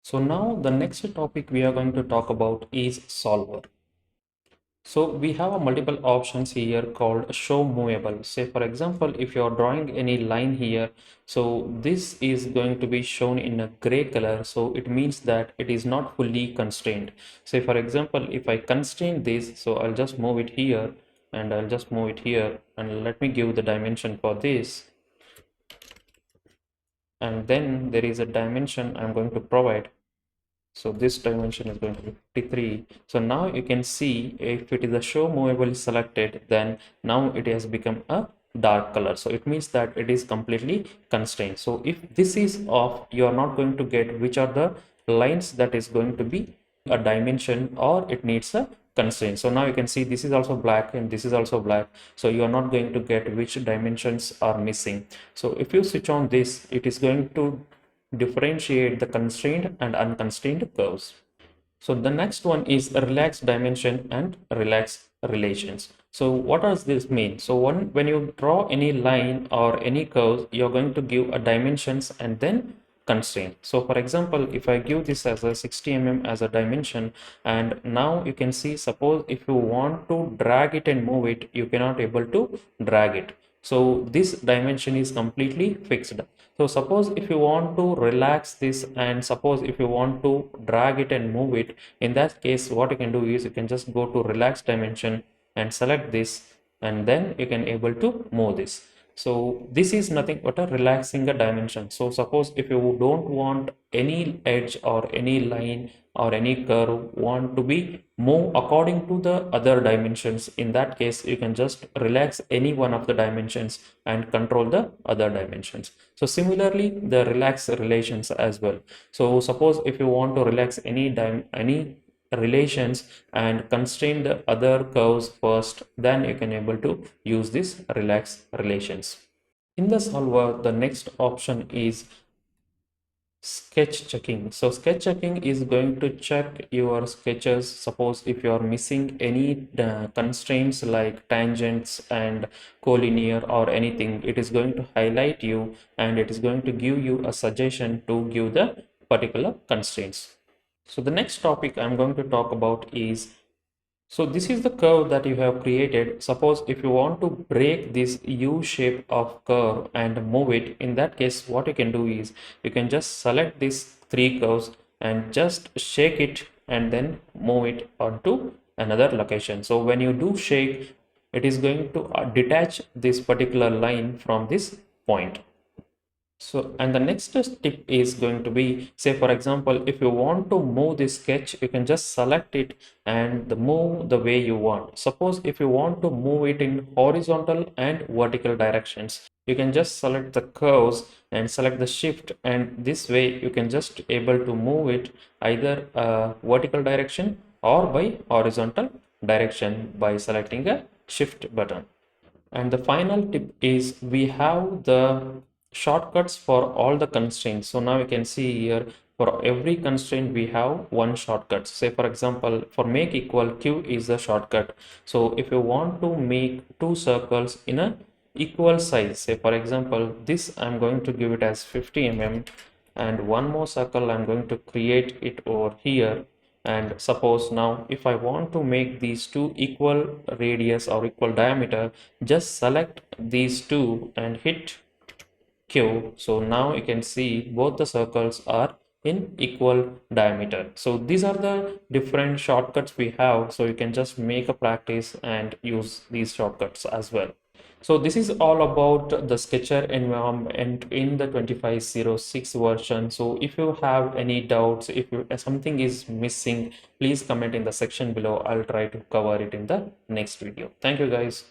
So now the next topic we are going to talk about is solver. So we have a multiple options here called show movable. Say for example, if you're drawing any line here, so this is going to be shown in a gray color. So it means that it is not fully constrained. Say for example, if I constrain this, so I'll just move it here and I'll just move it here and let me give the dimension for this. And then there is a dimension I'm going to provide. So this dimension is going to be 53. So now you can see if it is a show movable selected, then now it has become a dark color. So it means that it is completely constrained. So if this is off, you are not going to get which are the lines that is going to be a dimension or it needs a constraint. So now you can see this is also black and this is also black. So you are not going to get which dimensions are missing. So if you switch on this, it is going to differentiate the constrained and unconstrained curves. So the next one is a relaxed dimension and relaxed relations. So what does this mean? So when you draw any line or any curve, you're going to give a dimensions and then constraint. So for example, if I give this as a 60 mm as a dimension, and now you can see, suppose if you want to drag it and move it, you cannot able to drag it. So this dimension is completely fixed. So suppose if you want to relax this and suppose if you want to drag it and move it, in that case what you can do is you can just go to relax dimension and select this and then you can able to move this. So this is nothing but a relaxing a dimension. So suppose if you don't want any edge or any line or any curve want to be move according to the other dimensions, in that case you can just relax any one of the dimensions and control the other dimensions. So similarly the relax relations as well. So suppose if you want to relax any relations and constrain the other curves first, then you can able to use this relax relations. In the solver, the next option is sketch checking. So sketch checking is going to check your sketches. Suppose if you are missing any constraints like tangents and collinear or anything, it is going to highlight you and it is going to give you a suggestion to give the particular constraints. So the next topic I'm going to talk about is, so this is the curve that you have created. Suppose if you want to break this U shape of curve and move it, in that case, what you can do is you can just select these three curves and just shake it and then move it onto another location. So when you do shake, it is going to detach this particular line from this point. So, and the next tip is going to be, say for example, if you want to move this sketch, you can just select it and move the way you want. Suppose if you want to move it in horizontal and vertical directions, you can just select the curves and select the shift, and this way you can just able to move it either vertical direction or by horizontal direction by selecting a shift button. And the final tip is we have the shortcuts for all the constraints. So now you can see here for every constraint we have one shortcut. Say for example, for make equal, Q is the shortcut. So if you want to make two circles in a equal size, say for example, this I'm going to give it as 50 mm and one more circle I'm going to create it over here. And suppose now if I want to make these two equal radius or equal diameter, just select these two and hit Q. So now you can see both the circles are in equal diameter. So these are the different shortcuts we have. So you can just make a practice and use these shortcuts as well. So this is all about the Sketcher environment in the 2506 version. So if you have any doubts, if something is missing, please comment in the section below. I'll try to cover it in the next video. Thank you guys.